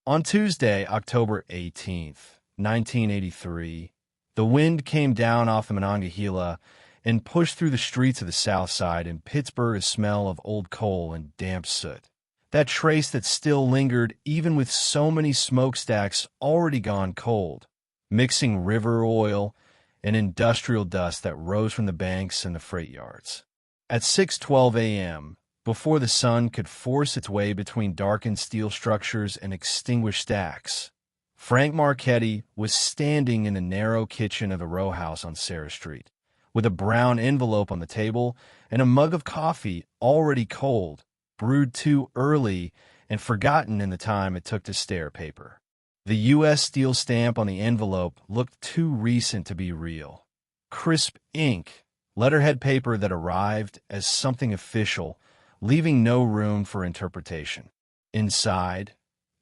On Tuesday, October 18th, 1983, the wind came down off the Monongahela and pushed through the streets of the South Side in Pittsburgh a smell of old coal and damp soot. That trace that still lingered even with so many smokestacks already gone cold, mixing river oil and industrial dust that rose from the banks and the freight yards. At 6:12 a.m., before the sun could force its way between darkened steel structures and extinguished stacks, Frank Marchetti was standing in the narrow kitchen of a row house on Sarah Street, with a brown envelope on the table and a mug of coffee already cold, brewed too early and forgotten in the time it took to stare paper. The U.S. steel stamp on the envelope looked too recent to be real. Crisp ink, letterhead paper that arrived as something official, leaving no room for interpretation. Inside,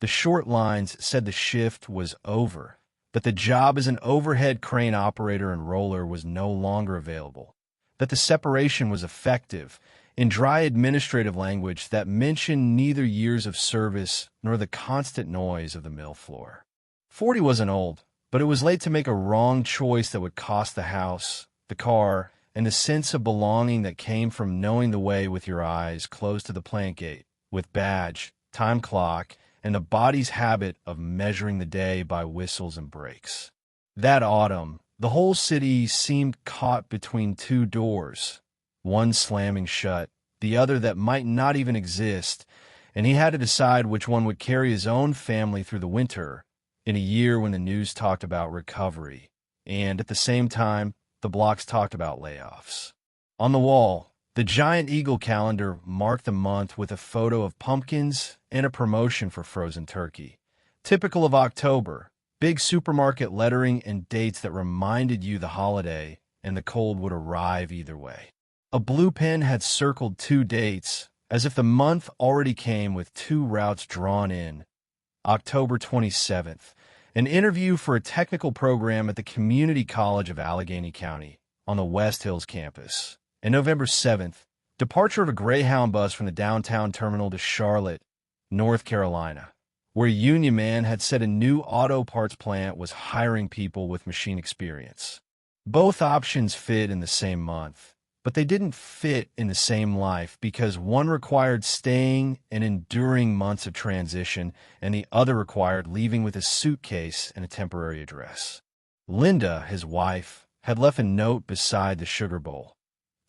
the short lines said the shift was over, that the job as an overhead crane operator and roller was no longer available, that the separation was effective, in dry administrative language that mentioned neither years of service nor the constant noise of the mill floor. 40 wasn't old, but it was late to make a wrong choice that would cost the house, the car, and the sense of belonging that came from knowing the way with your eyes closed to the plant gate, with badge, time clock, and the body's habit of measuring the day by whistles and breaks. That autumn, the whole city seemed caught between two doors, one slamming shut, the other that might not even exist, and he had to decide which one would carry his own family through the winter, in a year when the news talked about recovery, and at the same time, the blocks talked about layoffs. On the wall, the giant eagle calendar marked the month with a photo of pumpkins and a promotion for frozen turkey. Typical of October, big supermarket lettering and dates that reminded you the holiday, and the cold would arrive either way. A blue pen had circled 2 dates, as if the month already came with 2 routes drawn in. October 27th, an interview for a technical program at the Community College of Allegheny County on the West Hills campus. And November 7th, departure of a Greyhound bus from the downtown terminal to Charlotte, North Carolina, where a union man had said a new auto parts plant was hiring people with machine experience. Both options fit in the same month, but they didn't fit in the same life because one required staying and enduring months of transition, and the other required leaving with a suitcase and a temporary address. Linda, his wife, had left a note beside the sugar bowl.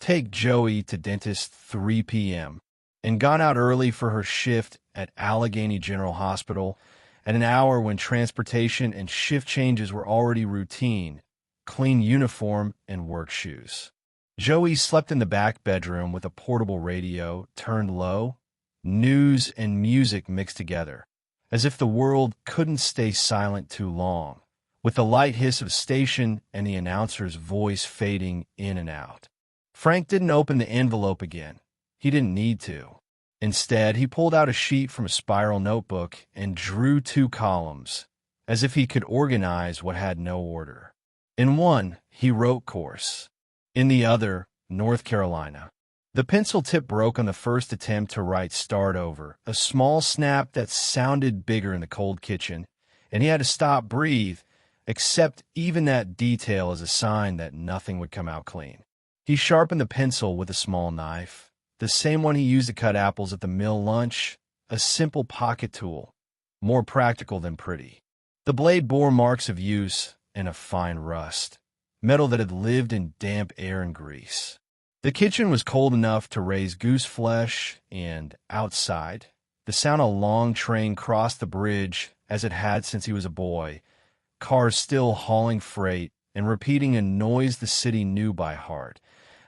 Take Joey to dentist 3 p.m. and gone out early for her shift at Allegheny General Hospital at an hour when transportation and shift changes were already routine, clean uniform and work shoes. Joey slept in the back bedroom with a portable radio turned low, news and music mixed together, as if the world couldn't stay silent too long, with the light hiss of station and the announcer's voice fading in and out. Frank didn't open the envelope again. He didn't need to. Instead, he pulled out a sheet from a spiral notebook and drew 2 columns, as if he could organize what had no order. In one, he wrote course. In the other, North Carolina. The pencil tip broke on the first attempt to write start over, a small snap that sounded bigger in the cold kitchen, and he had to stop, breathe, accept even that detail as a sign that nothing would come out clean. He sharpened the pencil with a small knife, the same one he used to cut apples at the mill lunch, a simple pocket tool, more practical than pretty. The blade bore marks of use and a fine rust, metal that had lived in damp air and grease. The kitchen was cold enough to raise goose flesh, and outside, the sound of a long train crossed the bridge as it had since he was a boy, cars still hauling freight and repeating a noise the city knew by heart,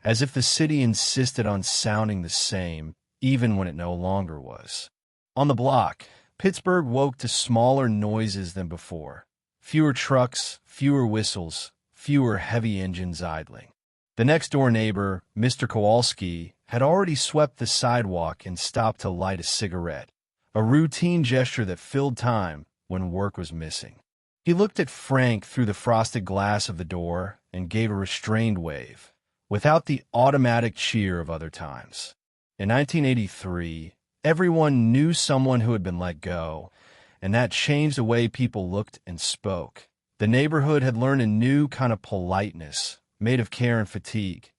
as if the city insisted on sounding the same, even when it no longer was. On the block, Pittsburgh woke to smaller noises than before. Fewer trucks, fewer whistles, fewer heavy engines idling. The next-door neighbor, Mr. Kowalski, had already swept the sidewalk and stopped to light a cigarette, a routine gesture that filled time when work was missing. He looked at Frank through the frosted glass of the door and gave a restrained wave, without the automatic cheer of other times. In 1983, everyone knew someone who had been let go, and that changed the way people looked and spoke. The neighborhood had learned a new kind of politeness, made of care and fatigue.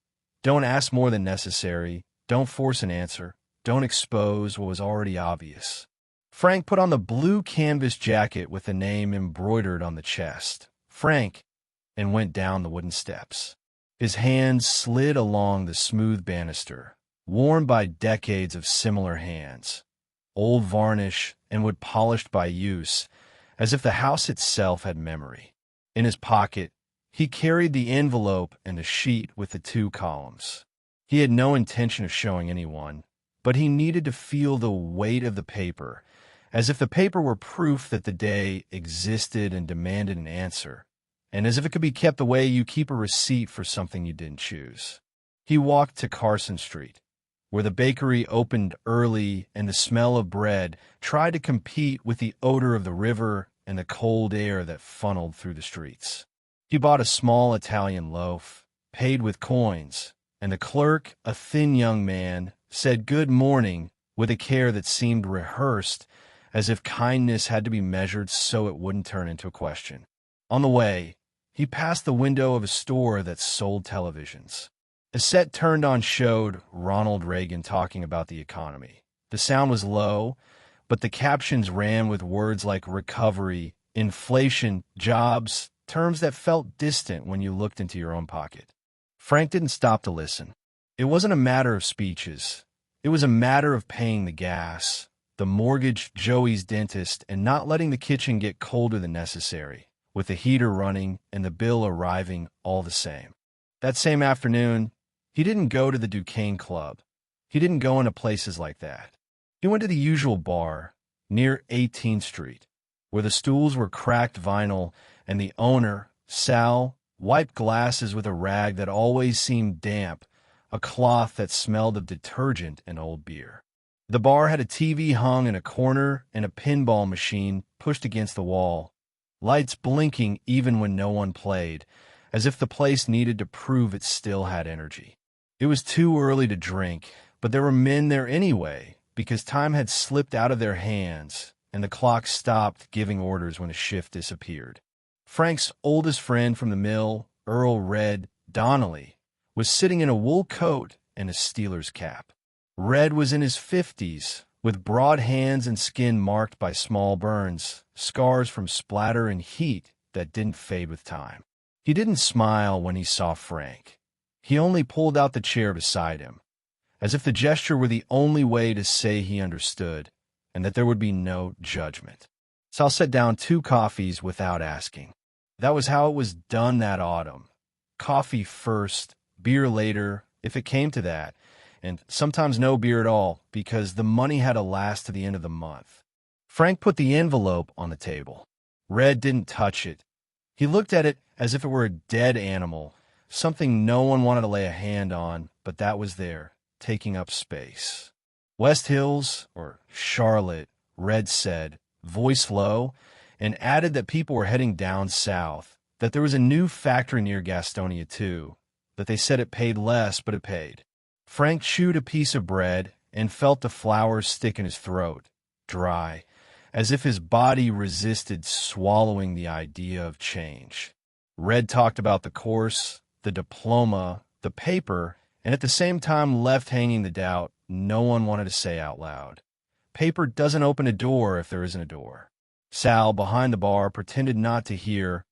Don't ask more than necessary. Don't force an answer. Don't expose what was already obvious. Frank put on the blue canvas jacket with the name embroidered on the chest, Frank, and went down the wooden steps. His hands slid along the smooth banister, worn by decades of similar hands, old varnish and wood polished by use, as if the house itself had memory. In his pocket, he carried the envelope and a sheet with the 2 columns. He had no intention of showing anyone, but he needed to feel the weight of the paper, as if the paper were proof that the day existed and demanded an answer, and as if it could be kept the way you keep a receipt for something you didn't choose. He walked to Carson Street, where the bakery opened early and the smell of bread tried to compete with the odor of the river and the cold air that funneled through the streets. He bought a small Italian loaf, paid with coins, and the clerk, a thin young man, said good morning with a care that seemed rehearsed, as if kindness had to be measured so it wouldn't turn into a question. On the way, he passed the window of a store that sold televisions. A set turned on showed Ronald Reagan talking about the economy. The sound was low, but the captions ran with words like recovery, inflation, jobs, terms that felt distant when you looked into your own pocket. Frank didn't stop to listen. It wasn't a matter of speeches. It was a matter of paying the gas, the mortgage, Joey's dentist, and not letting the kitchen get colder than necessary, with the heater running and the bill arriving all the same. That same afternoon, he didn't go to the Duquesne Club. He didn't go into places like that. He went to the usual bar, near 18th Street, where the stools were cracked vinyl and the owner, Sal, wiped glasses with a rag that always seemed damp, a cloth that smelled of detergent and old beer. The bar had a TV hung in a corner and a pinball machine pushed against the wall, lights blinking even when no one played, as if the place needed to prove it still had energy. It was too early to drink, but there were men there anyway, because time had slipped out of their hands, and the clock stopped giving orders when a shift disappeared. Frank's oldest friend from the mill, Earl Red Donnelly, was sitting in a wool coat and a Steelers cap. Red was in his 50s, with broad hands and skin marked by small burns, scars from splatter and heat that didn't fade with time. He didn't smile when he saw Frank. He only pulled out the chair beside him, as if the gesture were the only way to say he understood, and that there would be no judgment. Sal set down 2 coffees without asking. That was how it was done that autumn. Coffee first, beer later, if it came to that, and sometimes no beer at all, because the money had to last to the end of the month. Frank put the envelope on the table. Red didn't touch it. He looked at it as if it were a dead animal, something no one wanted to lay a hand on, but that was there, taking up space. West Hills, or Charlotte, Red said, voice low, and added that people were heading down south, that there was a new factory near Gastonia too, that they said it paid less, but it paid. Frank chewed a piece of bread and felt the flour stick in his throat, dry, as if his body resisted swallowing the idea of change. Red talked about the course, the diploma, the paper, and at the same time left hanging the doubt no one wanted to say out loud. Paper doesn't open a door if there isn't a door. Sal, behind the bar, pretended not to hear,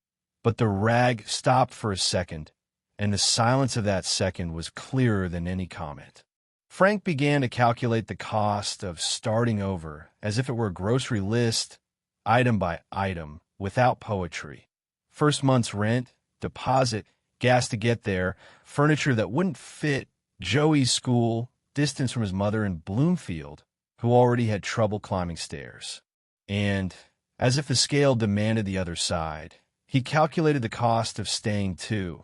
but the rag stopped for a second, and the silence of that second was clearer than any comment. Frank began to calculate the cost of starting over as if it were a grocery list, item by item, without poetry. First month's rent, deposit, gas to get there, furniture that wouldn't fit, Joey's school, distance from his mother in Bloomfield, who already had trouble climbing stairs. And, as if the scale demanded the other side, he calculated the cost of staying too.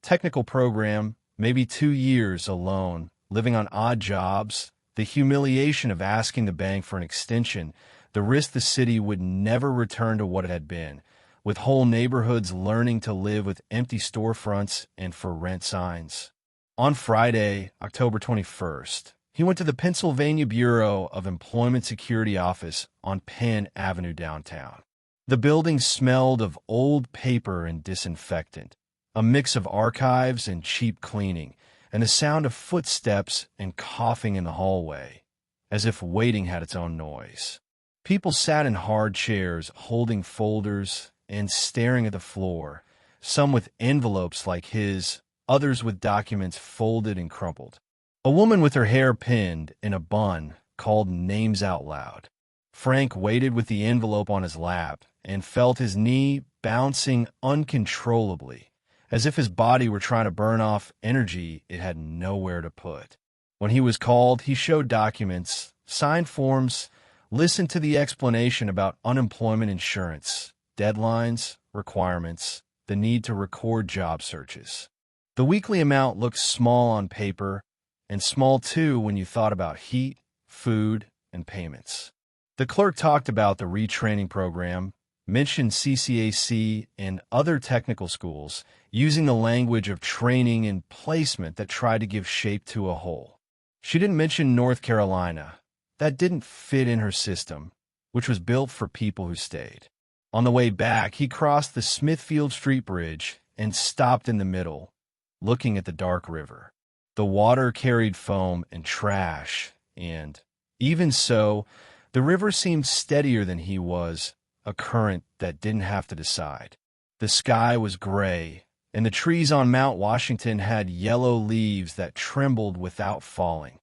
Technical program, maybe 2 years alone, living on odd jobs, the humiliation of asking the bank for an extension, the risk the city would never return to what it had been, with whole neighborhoods learning to live with empty storefronts and for rent signs. On Friday, October 21st, He went to the Pennsylvania Bureau of Employment Security office on Penn Avenue downtown. The building smelled of old paper and disinfectant, a mix of archives and cheap cleaning, and the sound of footsteps and coughing in the hallway, as if waiting had its own noise. People sat in hard chairs, holding folders and staring at the floor, some with envelopes like his, others with documents folded and crumpled. A woman with her hair pinned in a bun called names out loud. Frank waited with the envelope on his lap and felt his knee bouncing uncontrollably, as if his body were trying to burn off energy it had nowhere to put. When he was called, he showed documents, signed forms, listened to the explanation about unemployment insurance, deadlines, requirements, the need to record job searches. The weekly amount looked small on paper, and small too when you thought about heat, food, and payments. The clerk talked about the retraining program, mentioned CCAC and other technical schools, using the language of training and placement that tried to give shape to a whole. She didn't mention North Carolina. That didn't fit in her system, which was built for people who stayed. On the way back, he crossed the Smithfield Street Bridge and stopped in the middle, looking at the dark river. The water carried foam and trash, and, even so, the river seemed steadier than he was, a current that didn't have to decide. The sky was gray, and the trees on Mount Washington had yellow leaves that trembled without falling,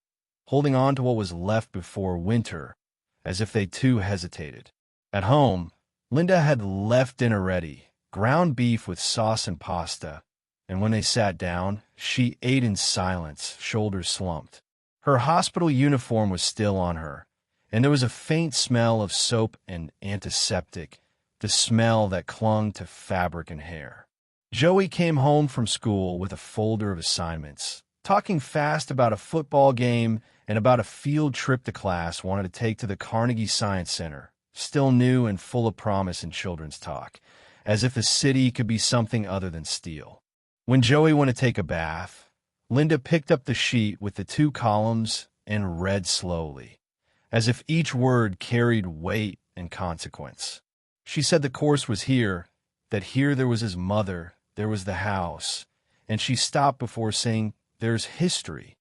holding on to what was left before winter, as if they too hesitated. At home, Linda had left dinner ready, ground beef with sauce and pasta, and when they sat down, she ate in silence, shoulders slumped. Her hospital uniform was still on her, and there was a faint smell of soap and antiseptic, the smell that clung to fabric and hair. Joey came home from school with a folder of assignments, talking fast about a football game and about a field trip the class wanted to take to the Carnegie Science Center, still new and full of promise in children's talk, as if the city could be something other than steel. When Joey went to take a bath, Linda picked up the sheet with the 2 columns and read slowly, as if each word carried weight and consequence. She said the course was here, that here there was his mother, there was the house, and she stopped before saying, "There's history."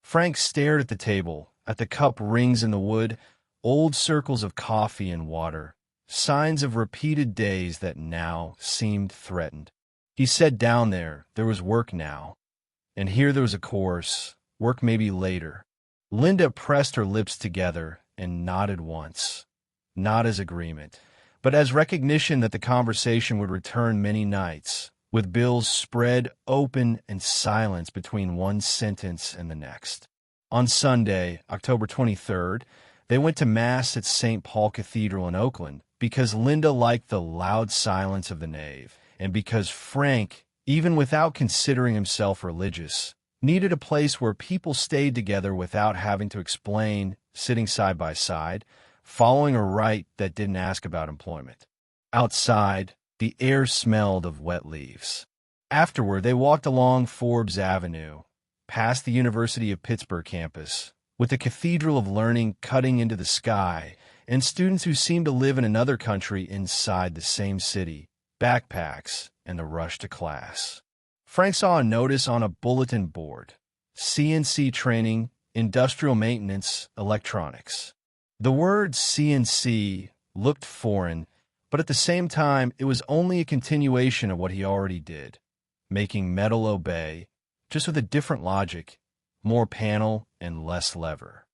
Frank stared at the table, at the cup rings in the wood, old circles of coffee and water, signs of repeated days that now seemed threatened. He said down there was work now, and here there was a course, work maybe later. Linda pressed her lips together and nodded once, not as agreement, but as recognition that the conversation would return many nights, with bills spread open and silence between one sentence and the next. On Sunday, October 23rd, they went to Mass at St. Paul Cathedral in Oakland because Linda liked the loud silence of the nave, and because Frank, even without considering himself religious, needed a place where people stayed together without having to explain, sitting side by side, following a rite that didn't ask about employment. Outside, the air smelled of wet leaves. Afterward, they walked along Forbes Avenue, past the University of Pittsburgh campus, with the Cathedral of Learning cutting into the sky, and students who seemed to live in another country inside the same city, backpacks, and the rush to class. Frank saw a notice on a bulletin board: CNC training, industrial maintenance, electronics. The word CNC looked foreign, but at the same time, it was only a continuation of what he already did, making metal obey, just with a different logic, more panel and less lever.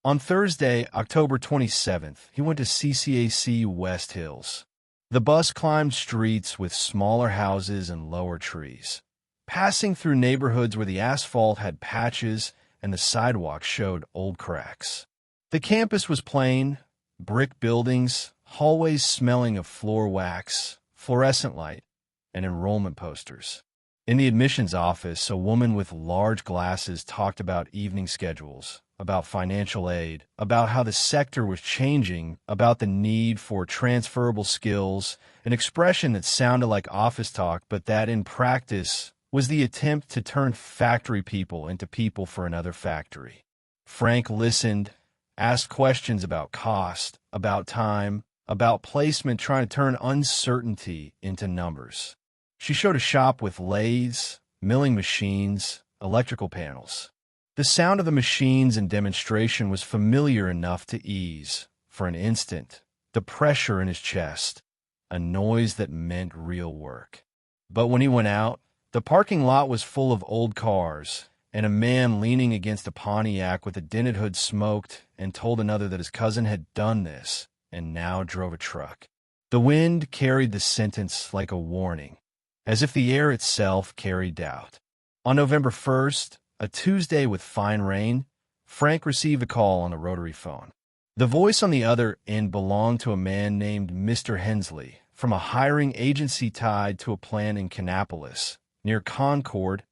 On Thursday, October 27th, he went to CCAC West Hills. The bus climbed streets with smaller houses and lower trees, passing through neighborhoods where the asphalt had patches and the sidewalk showed old cracks. The campus was plain, brick buildings, hallways smelling of floor wax, fluorescent light, and enrollment posters. In the admissions office, a woman with large glasses talked about evening schedules, about financial aid, about how the sector was changing, about the need for transferable skills, an expression that sounded like office talk, but that in practice was the attempt to turn factory people into people for another factory. Frank listened, asked questions about cost, about time, about placement, trying to turn uncertainty into numbers. She showed a shop with lathes, milling machines, electrical panels. The sound of the machines and demonstration was familiar enough to ease, for an instant, the pressure in his chest, a noise that meant real work. But when he went out, the parking lot was full of old cars, and a man leaning against a Pontiac with a dented hood smoked and told another that his cousin had done this and now drove a truck. The wind carried the sentence like a warning, as if the air itself carried doubt. On November 1st, a Tuesday with fine rain, Frank received a call on the rotary phone. The voice on the other end belonged to a man named Mr. Hensley from a hiring agency tied to a plant in Kannapolis, near Concord,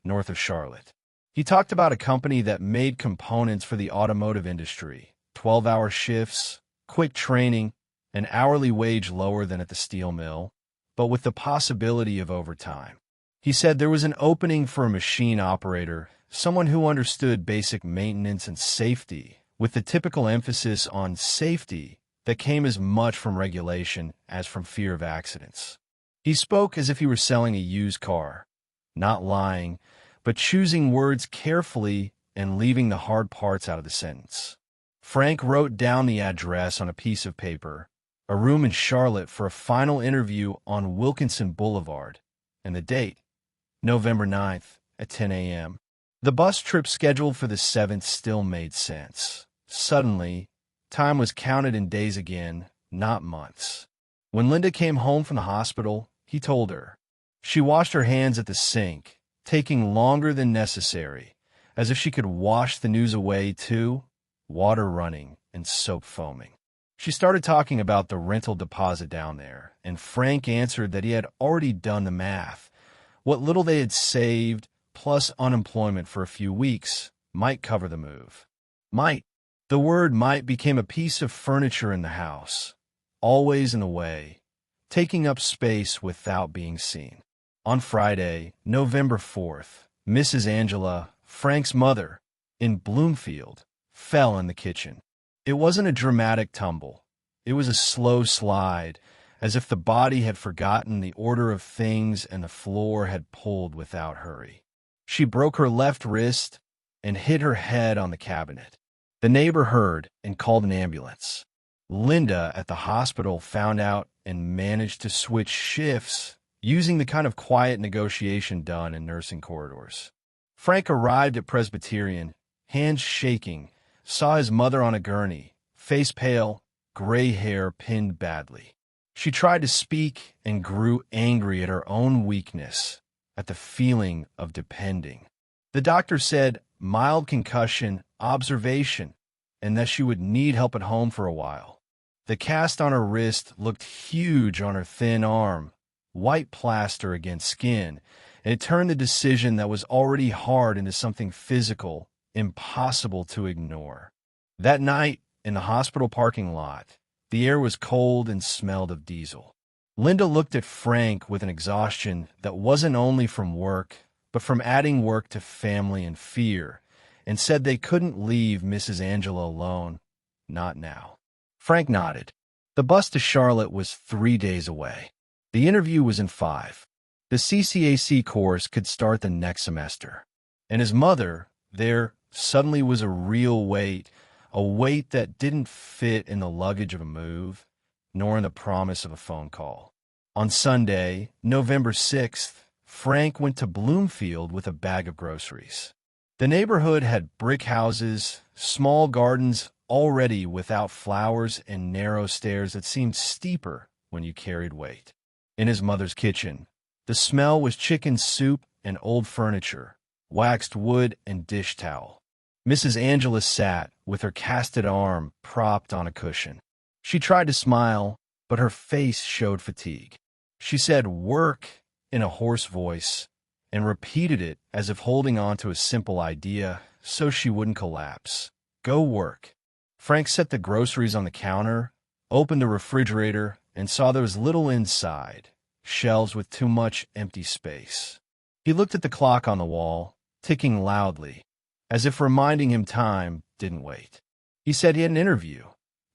north of Charlotte. He talked about a company that made components for the automotive industry, 12-hour shifts, quick training, an hourly wage lower than at the steel mill, but with the possibility of overtime. He said there was an opening for a machine operator, someone who understood basic maintenance and safety, with the typical emphasis on safety that came as much from regulation as from fear of accidents. He spoke as if he were selling a used car, not lying, but choosing words carefully and leaving the hard parts out of the sentence. Frank wrote down the address on a piece of paper, a room in Charlotte for a final interview on Wilkinson Boulevard, and the date, November 9th at 10 a.m. The bus trip scheduled for the 7th still made sense. Suddenly, time was counted in days again, not months. When Linda came home from the hospital, he told her. She washed her hands at the sink, taking longer than necessary, as if she could wash the news away too, water running and soap foaming. She started talking about the rental deposit down there, and Frank answered that he had already done the math. What little they had saved, plus unemployment for a few weeks, might cover the move. Might. The word might became a piece of furniture in the house, always in the way, taking up space without being seen. On Friday, November 4th, Mrs. Angela, Frank's mother, in Bloomfield, fell in the kitchen. It wasn't a dramatic tumble. It was a slow slide, as if the body had forgotten the order of things and the floor had pulled without hurry. She broke her left wrist and hit her head on the cabinet. The neighbor heard and called an ambulance. Linda at the hospital found out and managed to switch shifts using the kind of quiet negotiation done in nursing corridors. Frank arrived at Presbyterian, hands shaking, saw his mother on a gurney, face pale, gray hair pinned badly. She tried to speak and grew angry at her own weakness, at the feeling of depending. The doctor said mild concussion, observation, and that she would need help at home for a while. The cast on her wrist looked huge on her thin arm, white plaster against skin, and it turned the decision that was already hard into something physical, impossible to ignore. That night, in the hospital parking lot, the air was cold and smelled of diesel. Linda looked at Frank with an exhaustion that wasn't only from work, but from adding work to family and fear, and said they couldn't leave Mrs. Angela alone. Not now. Frank nodded. The bus to Charlotte was 3 days away. The interview was in 5. The CCAC course could start the next semester. And his mother, there suddenly was a real weight, a weight that didn't fit in the luggage of a move, nor in the promise of a phone call. On Sunday, November 6th, Frank went to Bloomfield with a bag of groceries. The neighborhood had brick houses, small gardens already without flowers, and narrow stairs that seemed steeper when you carried weight. In his mother's kitchen, the smell was chicken soup and old furniture, waxed wood and dish towel. Mrs. Angela sat with her casted arm propped on a cushion. She tried to smile, but her face showed fatigue. She said work in a hoarse voice and repeated it as if holding on to a simple idea so she wouldn't collapse. Go work. Frank set the groceries on the counter, opened the refrigerator, and saw there was little inside, shelves with too much empty space. He looked at the clock on the wall, ticking loudly. as if reminding him time didn't wait. He said he had an interview.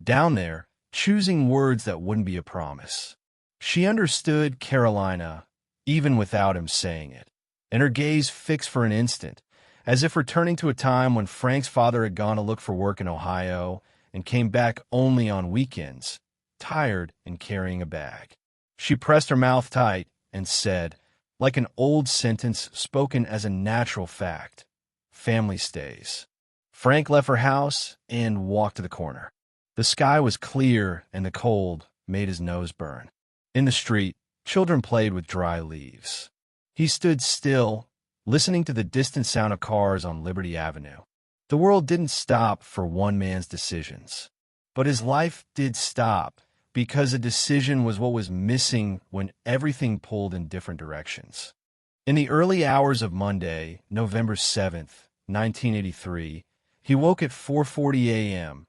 Down there, choosing words that wouldn't be a promise. She understood Carolina, even without him saying it, and her gaze fixed for an instant, as if returning to a time when Frank's father had gone to look for work in Ohio and came back only on weekends, tired and carrying a bag. She pressed her mouth tight and said, like an old sentence spoken as a natural fact, "Family stays." Frank left her house and walked to the corner. The sky was clear and the cold made his nose burn. In the street, children played with dry leaves. He stood still, listening to the distant sound of cars on Liberty Avenue. The world didn't stop for one man's decisions, but his life did stop because a decision was what was missing when everything pulled in different directions. In the early hours of Monday, November 7th, 1983, he woke at 4:40 a.m.,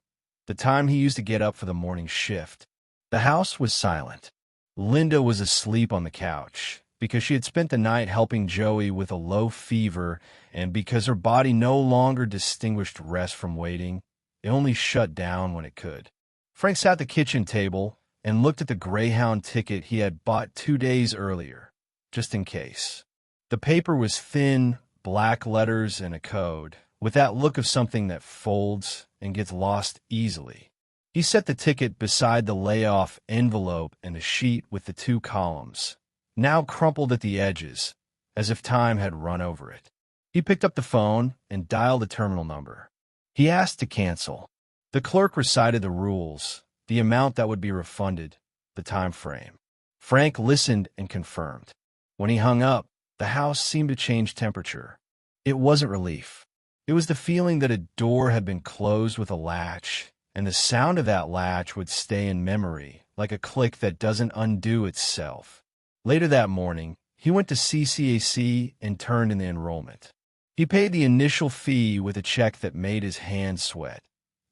the time he used to get up for the morning shift. The house was silent. Linda was asleep on the couch because she had spent the night helping Joey with a low fever, and because her body no longer distinguished rest from waiting, it only shut down when it could. Frank sat at the kitchen table and looked at the Greyhound ticket he had bought 2 days earlier, just in case. The paper was thin, black letters and a code, with that look of something that folds and gets lost easily. He set the ticket beside the layoff envelope and the sheet with the 2 columns, now crumpled at the edges, as if time had run over it. He picked up the phone and dialed the terminal number. He asked to cancel. The clerk recited the rules, the amount that would be refunded, the time frame. Frank listened and confirmed. When he hung up, the house seemed to change temperature. It wasn't relief. It was the feeling that a door had been closed with a latch, and the sound of that latch would stay in memory, like a click that doesn't undo itself. Later that morning, he went to CCAC and turned in the enrollment. He paid the initial fee with a check that made his hands sweat,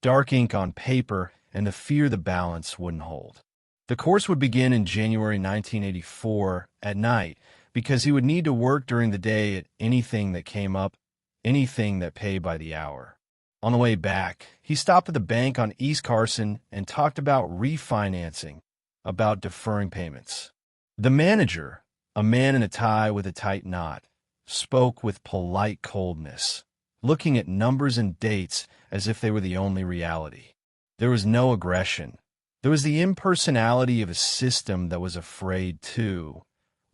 dark ink on paper, and the fear the balance wouldn't hold. The course would begin in January 1984 at night because he would need to work during the day at anything that came up, anything that paid by the hour. On the way back, he stopped at the bank on East Carson and talked about refinancing, about deferring payments. The manager, a man in a tie with a tight knot, spoke with polite coldness, looking at numbers and dates as if they were the only reality. There was no aggression. There was the impersonality of a system that was afraid too,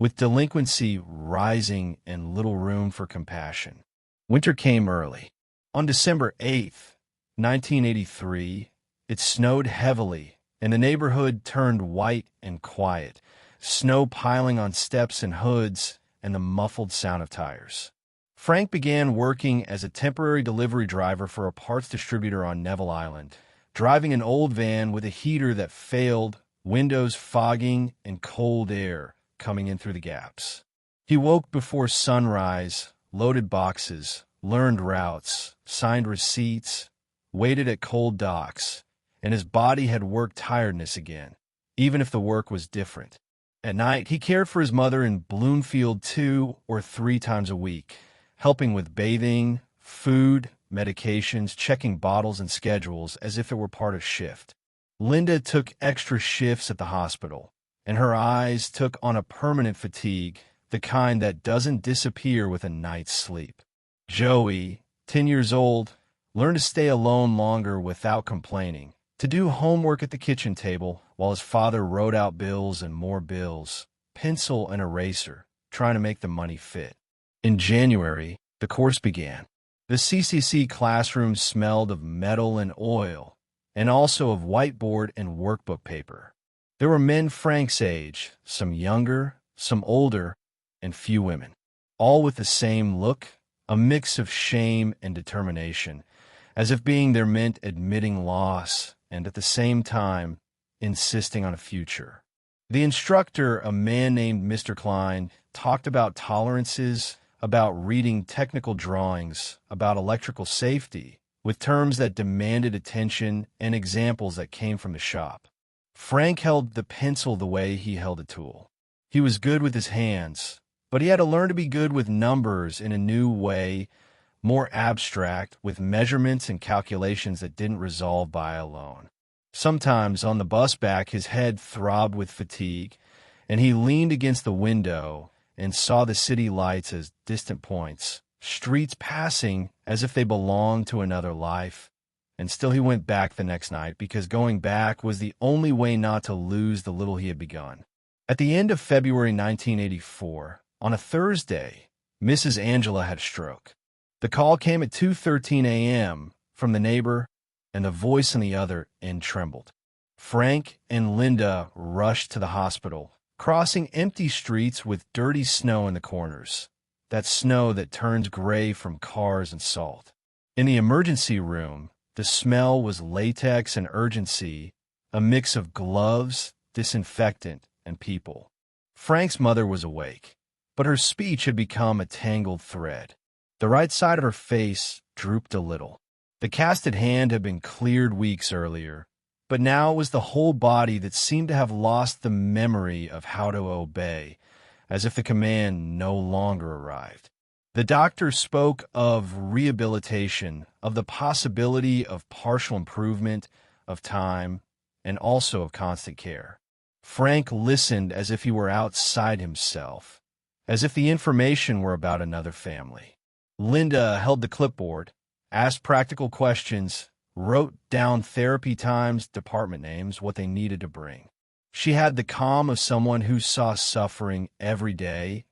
with delinquency rising and little room for compassion. Winter came early. On December 8th, 1983, it snowed heavily, and the neighborhood turned white and quiet, snow piling on steps and hoods, and the muffled sound of tires. Frank began working as a temporary delivery driver for a parts distributor on Neville Island, driving an old van with a heater that failed, windows fogging, and cold air coming in through the gaps. He woke before sunrise, loaded boxes, learned routes, signed receipts, waited at cold docks, and his body had work tiredness again, even if the work was different. At night, he cared for his mother in Bloomfield 2 or 3 times a week, helping with bathing, food, medications, checking bottles and schedules as if it were part of shift. Linda took extra shifts at the hospital, and her eyes took on a permanent fatigue, the kind that doesn't disappear with a night's sleep. Joey, 10 years old, learned to stay alone longer without complaining, to do homework at the kitchen table while his father wrote out bills and more bills, pencil and eraser, trying to make the money fit. In January, the course began. The CCC classroom smelled of metal and oil, and also of whiteboard and workbook paper. There were men Frank's age, some younger, some older, and few women, all with the same look, a mix of shame and determination, as if being there meant admitting loss and at the same time insisting on a future. The instructor, a man named Mr. Klein, talked about tolerances, about reading technical drawings, about electrical safety, with terms that demanded attention and examples that came from the shop. Frank held the pencil the way he held a tool. He was good with his hands, but he had to learn to be good with numbers in a new way, more abstract, with measurements and calculations that didn't resolve by alone. Sometimes on the bus back, his head throbbed with fatigue, and he leaned against the window and saw the city lights as distant points, streets passing as if they belonged to another life. And still he went back the next night, because going back was the only way not to lose the little he had begun. At the end of February 1984, on a Thursday, Mrs. Angela had a stroke. The call came at 2:13 a.m. from the neighbor, and the voice on the other end trembled. Frank and Linda rushed to the hospital, crossing empty streets with dirty snow in the corners, that snow that turns gray from cars and salt. In the emergency room, the smell was latex and urgency, a mix of gloves, disinfectant, and people. Frank's mother was awake, but her speech had become a tangled thread. The right side of her face drooped a little. The casted hand had been cleared weeks earlier, but now it was the whole body that seemed to have lost the memory of how to obey, as if the command no longer arrived. The doctor spoke of rehabilitation, of the possibility of partial improvement, of time, and also of constant care. Frank listened as if he were outside himself, as if the information were about another family. Linda held the clipboard, asked practical questions, wrote down therapy times, department names, what they needed to bring. She had the calm of someone who saw suffering every day,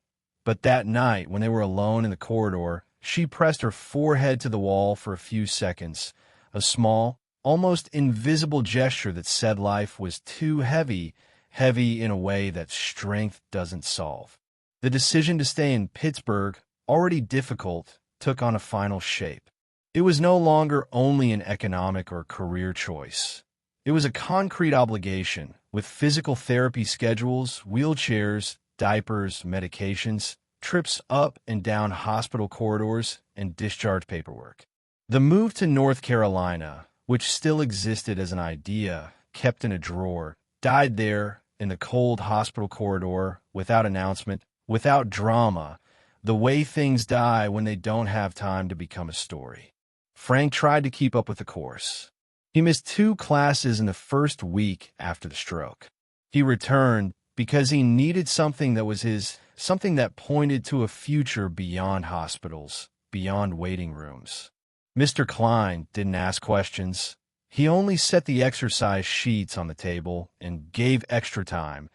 but that night, when they were alone in the corridor, she pressed her forehead to the wall for a few seconds, a small, almost invisible gesture that said life was too heavy in a way that strength doesn't solve. The decision to stay in Pittsburgh, already difficult, took on a final shape. It was no longer only an economic or career choice. It was a concrete obligation, with physical therapy schedules, wheelchairs, diapers, medications, trips up and down hospital corridors, and discharge paperwork. The move to North Carolina, which still existed as an idea kept in a drawer, died there in the cold hospital corridor, without announcement, without drama, the way things die when they don't have time to become a story. Frank tried to keep up with the course. He missed 2 classes in the first week after the stroke. He returned because he needed something that was his, something that pointed to a future beyond hospitals, beyond waiting rooms. Mr. Klein didn't ask questions. He only set the exercise sheets on the table and gave extra time,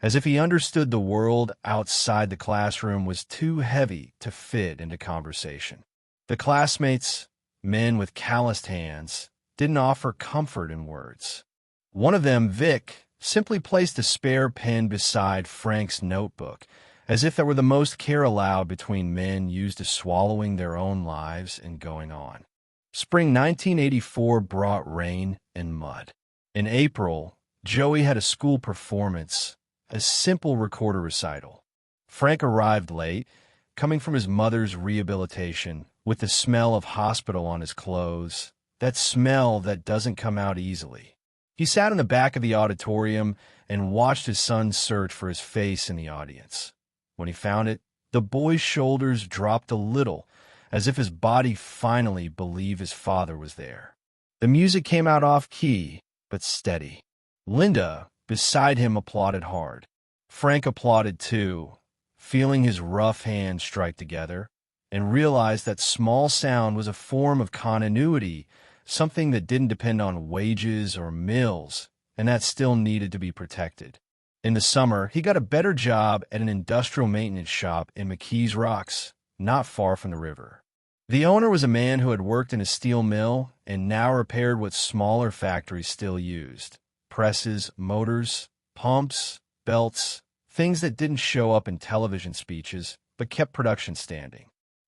as if he understood the world outside the classroom was too heavy to fit into conversation. The classmates, men with calloused hands, didn't offer comfort in words. One of them, Vic, simply placed a spare pen beside Frank's notebook, as if that were the most care allowed between men used to swallowing their own lives and going on. Spring 1984 brought rain and mud. In April, Joey had a school performance, a simple recorder recital. Frank arrived late, coming from his mother's rehabilitation, with the smell of hospital on his clothes, that smell that doesn't come out easily. He sat in the back of the auditorium and watched his son search for his face in the audience. When he found it, the boy's shoulders dropped a little, as if his body finally believed his father was there. The music came out off-key, but steady. Linda, beside him, applauded hard. Frank applauded too, feeling his rough hands strike together, and realized that small sound was a form of continuity, something that didn't depend on wages or mills, and that still needed to be protected. In the summer, he got a better job at an industrial maintenance shop in McKees Rocks, not far from the river. The owner was a man who had worked in a steel mill and now repaired what smaller factories still used: presses, motors, pumps, belts, things that didn't show up in television speeches but kept production standing.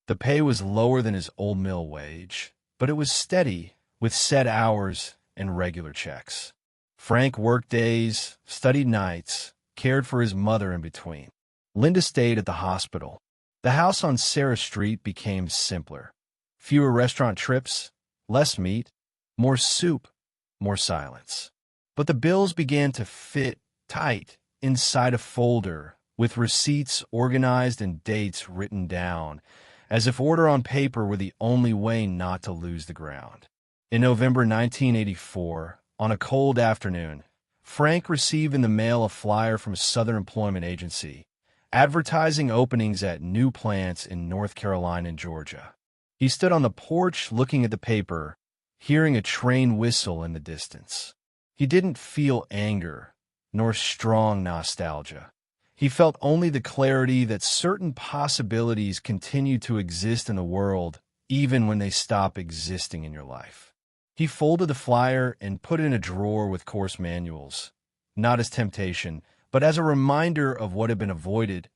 The pay was lower than his old mill wage, but it was steady, with set hours and regular checks. Frank worked days, studied nights, cared for his mother in between. Linda stayed at the hospital. The house on Sarah Street became simpler. Fewer restaurant trips, less meat, more soup, more silence. But the bills began to fit tight inside a folder, with receipts organized and dates written down, as if order on paper were the only way not to lose the ground. In November 1984, on a cold afternoon, Frank received in the mail a flyer from a Southern Employment Agency, advertising openings at new plants in North Carolina and Georgia. He stood on the porch looking at the paper, hearing a train whistle in the distance. He didn't feel anger, nor strong nostalgia. He felt only the clarity that certain possibilities continue to exist in the world, even when they stop existing in your life. He folded the flyer and put it in a drawer with course manuals, not as temptation, but as a reminder of what had been avoided,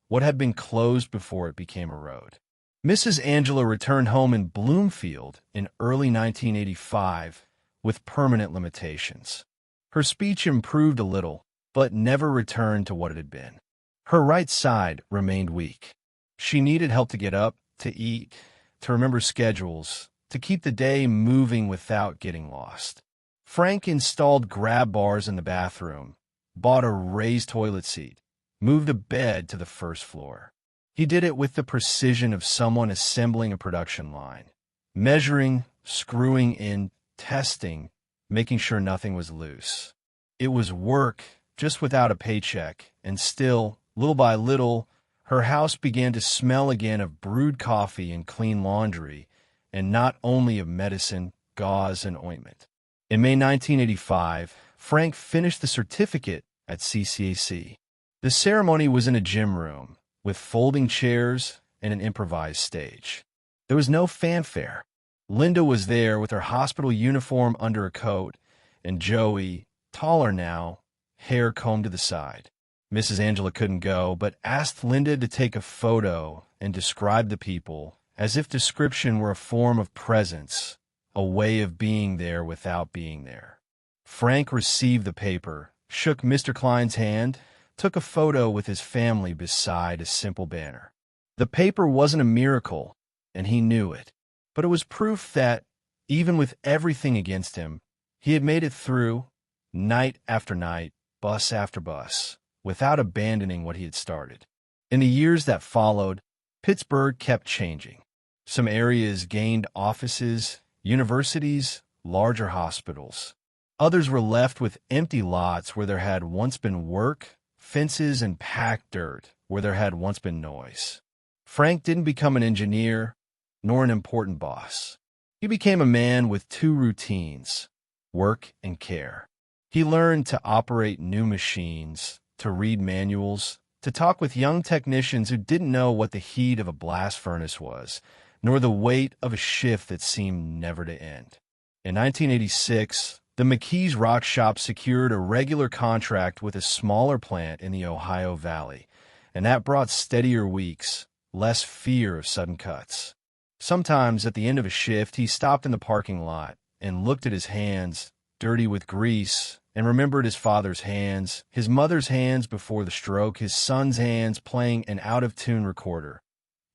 what had been closed before it became a road. Mrs. Angela returned home in Bloomfield in early 1985 with permanent limitations. Her speech improved a little, but never returned to what it had been. Her right side remained weak. She needed help to get up, to eat, to remember schedules, to keep the day moving without getting lost. Frank installed grab bars in the bathroom, bought a raised toilet seat, moved a bed to the first floor. He did it with the precision of someone assembling a production line, measuring, screwing in, testing, making sure nothing was loose. It was work, just without a paycheck, and still, little by little, her house began to smell again of brewed coffee and clean laundry, and not only of medicine, gauze, and ointment. In May 1985, Frank finished the certificate at CCAC. The ceremony was in a gym room, with folding chairs and an improvised stage. There was no fanfare. Linda was there with her hospital uniform under a coat, and Joey, taller now, hair combed to the side. Mrs. Angela couldn't go, but asked Linda to take a photo and describe the people, as if description were a form of presence, a way of being there without being there. Frank received the paper, shook Mr. Klein's hand, took a photo with his family beside a simple banner. The paper wasn't a miracle, and he knew it, but it was proof that, even with everything against him, he had made it through, night after night, bus after bus, without abandoning what he had started. In the years that followed, Pittsburgh kept changing. Some areas gained offices, universities, larger hospitals. Others were left with empty lots where there had once been work, fences, and packed dirt where there had once been noise. Frank didn't become an engineer, nor an important boss. He became a man with two routines, work and care. He learned to operate new machines, to read manuals, to talk with young technicians who didn't know what the heat of a blast furnace was, nor the weight of a shift that seemed never to end. In 1986, the McKee's Rock Shop secured a regular contract with a smaller plant in the Ohio Valley, and that brought steadier weeks, less fear of sudden cuts. Sometimes at the end of a shift, he stopped in the parking lot and looked at his hands, dirty with grease, and remembered his father's hands, his mother's hands before the stroke, his son's hands playing an out-of-tune recorder,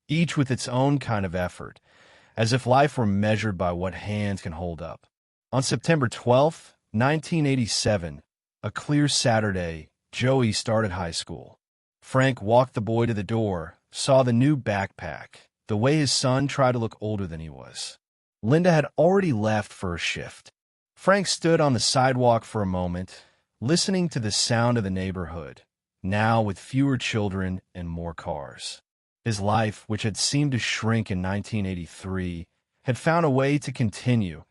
each with its own kind of effort, as if life were measured by what hands can hold up. On September 12, 1987, a clear Saturday, Joey started high school. Frank walked the boy to the door, saw the new backpack, the way his son tried to look older than he was. Linda had already left for a shift. Frank stood on the sidewalk for a moment, listening to the sound of the neighborhood, now with fewer children and more cars. His life, which had seemed to shrink in 1983, had found a way to continue,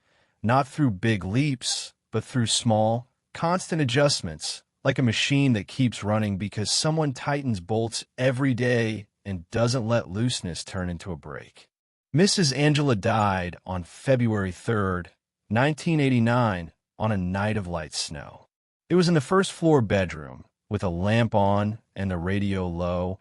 not through big leaps, but through small, constant adjustments, like a machine that keeps running because someone tightens bolts every day and doesn't let looseness turn into a brake. Mrs. Angela died on February 3rd, 1989, on a night of light snow. It was in the first-floor bedroom, with a lamp on and the radio low,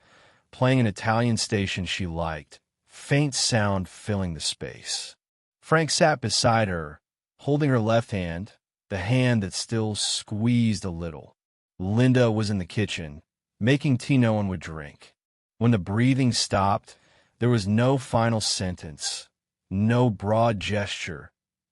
playing an Italian station she liked, faint sound filling the space. Frank sat beside her, holding her left hand, the hand that still squeezed a little. Linda was in the kitchen, making tea no one would drink. When the breathing stopped, there was no final sentence, no broad gesture.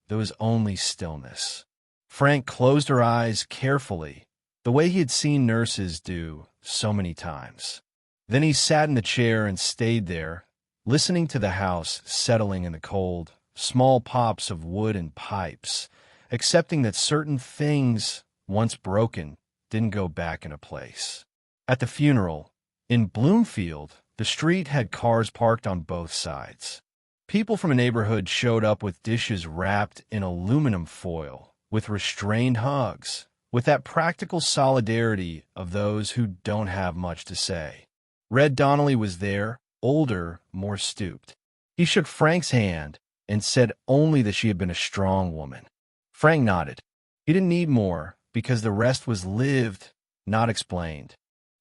There was only stillness. Frank closed her eyes carefully, the way he had seen nurses do so many times. Then he sat in the chair and stayed there, listening to the house settling in the cold, small pops of wood and pipes, accepting that certain things, once broken, didn't go back into place. At the funeral, in Bloomfield, the street had cars parked on both sides. People from a neighborhood showed up with dishes wrapped in aluminum foil, with restrained hugs, with that practical solidarity of those who don't have much to say. Red Donnelly was there, older, more stooped. He shook Frank's hand and said only that she had been a strong woman. Frank nodded. He didn't need more, because the rest was lived, not explained.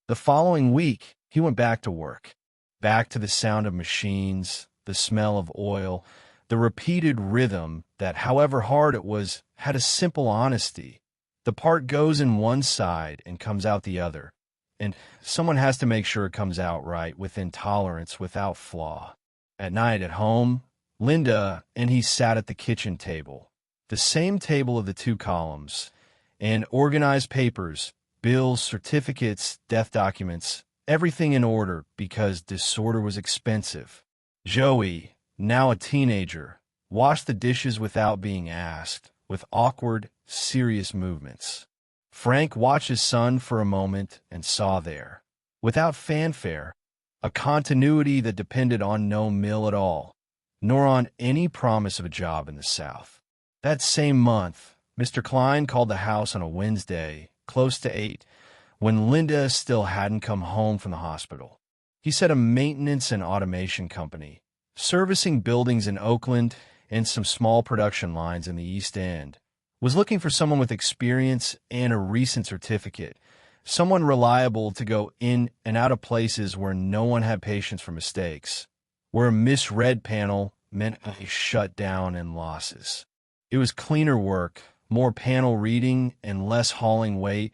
The following week, he went back to work, back to the sound of machines, the smell of oil, the repeated rhythm that, however hard it was, had a simple honesty. The part goes in one side and comes out the other, and someone has to make sure it comes out right, with intolerance, without flaw. At night at home, Linda and he sat at the kitchen table, the same table of the two columns, and organized papers, bills, certificates, death documents, everything in order because disorder was expensive. Joey, now a teenager, washed the dishes without being asked, with awkward, serious movements. Frank watched his son for a moment and saw there, without fanfare, a continuity that depended on no mill at all, nor on any promise of a job in the South. That same month, Mr. Klein called the house on a Wednesday, close to 8, when Linda still hadn't come home from the hospital. He said a maintenance and automation company, servicing buildings in Oakland and some small production lines in the East End, was looking for someone with experience and a recent certificate, someone reliable to go in and out of places where no one had patience for mistakes, where a misread panel meant a shutdown and losses. It was cleaner work, more panel reading and less hauling weight,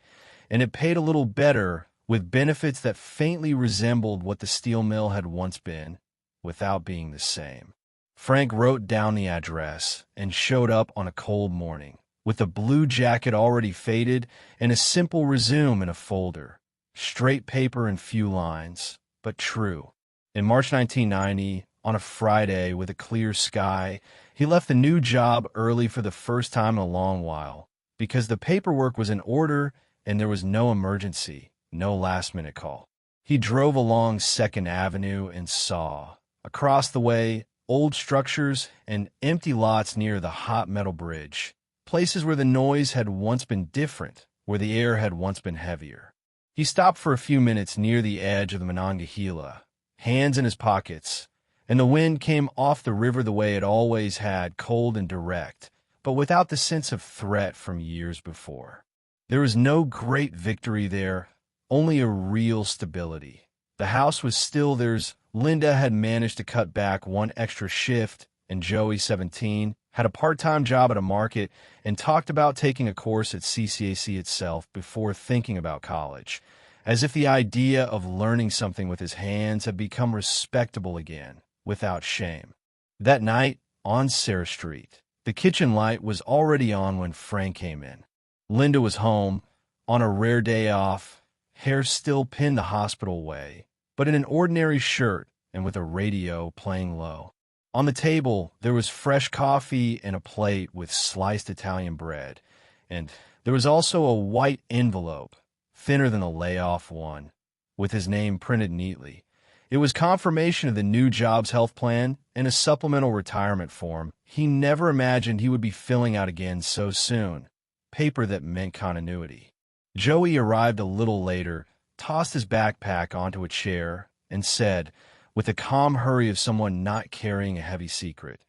and it paid a little better, with benefits that faintly resembled what the steel mill had once been, without being the same. Frank wrote down the address and showed up on a cold morning, with a blue jacket already faded and a simple resume in a folder. Straight paper and few lines, but true. In March 1990, on a Friday with a clear sky, he left the new job early for the first time in a long while, because the paperwork was in order and there was no emergency, no last-minute call. He drove along 2nd Avenue and saw, across the way, old structures and empty lots near the hot metal bridge, places where the noise had once been different, where the air had once been heavier. He stopped for a few minutes near the edge of the Monongahela, hands in his pockets, and the wind came off the river the way it always had, cold and direct, but without the sense of threat from years before. There was no great victory there, only a real stability. The house was still theirs. Linda had managed to cut back one extra shift, and Joey, 17, had a part-time job at a market and talked about taking a course at CCAC itself before thinking about college, as if the idea of learning something with his hands had become respectable again, without shame. That night, on Sarah Street, the kitchen light was already on when Frank came in. Linda was home, on a rare day off, hair still pinned the hospital way, but in an ordinary shirt and with a radio playing low. On the table, there was fresh coffee and a plate with sliced Italian bread, and there was also a white envelope, thinner than the layoff one, with his name printed neatly. It was confirmation of the new job's health plan and a supplemental retirement form he never imagined he would be filling out again so soon, paper that meant continuity. Joey arrived a little later, tossed his backpack onto a chair, and said, with the calm hurry of someone not carrying a heavy secret,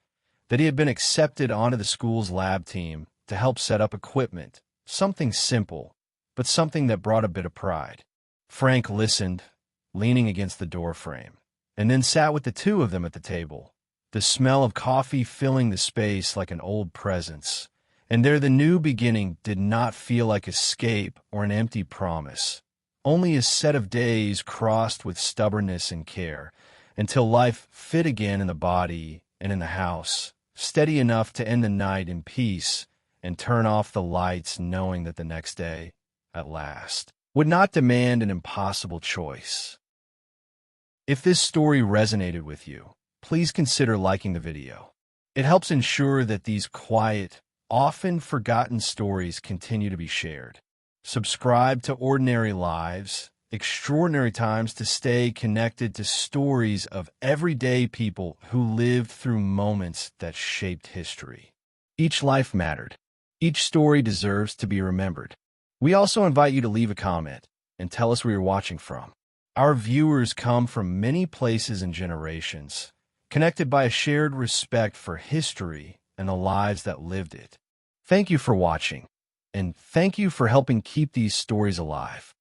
that he had been accepted onto the school's lab team to help set up equipment, something simple, but something that brought a bit of pride. Frank listened, leaning against the doorframe, and then sat with the two of them at the table, the smell of coffee filling the space like an old presence. And there the new beginning did not feel like escape or an empty promise, only a set of days crossed with stubbornness and care, until life fit again in the body and in the house, steady enough to end the night in peace and turn off the lights knowing that the next day, at last, would not demand an impossible choice. If this story resonated with you, please consider liking the video. It helps ensure that these quiet, often forgotten stories continue to be shared. Subscribe to Ordinary Lives, Extraordinary Times to stay connected to stories of everyday people who lived through moments that shaped history. Each life mattered. Each story deserves to be remembered. We also invite you to leave a comment and tell us where you're watching from. Our viewers come from many places and generations, connected by a shared respect for history and the lives that lived it. Thank you for watching, and thank you for helping keep these stories alive.